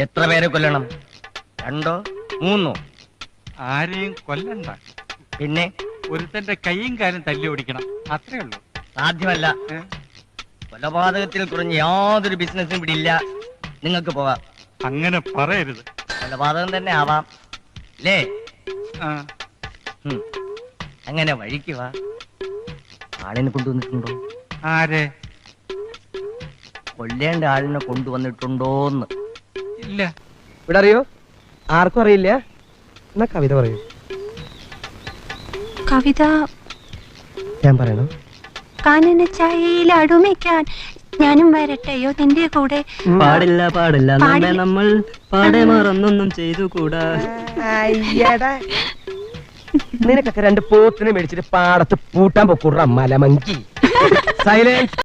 എത്ര പേരെ കൊല്ലണം? 2 3? ആരെയും കൊല്ലണ്ട. പിന്നെ ഒരുത്തന്റെ കൈയും കാലും തല്ലി ഓടിക്കണം, അത്രേ ഉള്ളൂ. സാധ്യമല്ല. കൊലപാതകത്തിൽ കുറഞ്ഞ് യാതൊരു ബിസിനസ്സും ഇവിടെ ഇല്ല. നിങ്ങൾക്ക് പോകാം. അങ്ങനെ പറയരുത്. കൊലപാതകം തന്നെ ആവാം അല്ലേ? അങ്ങനെ വഴിക്കുവാ. ആളിനെ കൊണ്ടുവന്നിട്ടുണ്ടോ? ആരെ? കൊല്ലേണ്ട ആളിനെ കൊണ്ടുവന്നിട്ടുണ്ടോന്ന്. ഇല്ല. ഇവിടെ അറിയോ? ആർക്കും അറിയില്ല. എന്നാ കവിത പറയൂ. കവിത ഞാൻ പറയണോ? കാനന ചായയിൽ അടുമിക്കാൻ ഞാനും വരട്ടെയോ നിന്റെ കൂടെ? പാടില്ല പാടില്ല നമ്മെ നമ്മൾ പാടെ മറന്നൊന്നും ചെയ്തു കൂടാ. നിനക്കൊക്കെ 2 പോത്തിനെ മേടിച്ചിട്ട് പാടത്ത് പൂട്ടാൻ പൊക്കൂട മലമങ്കി. സൈലൻസ്.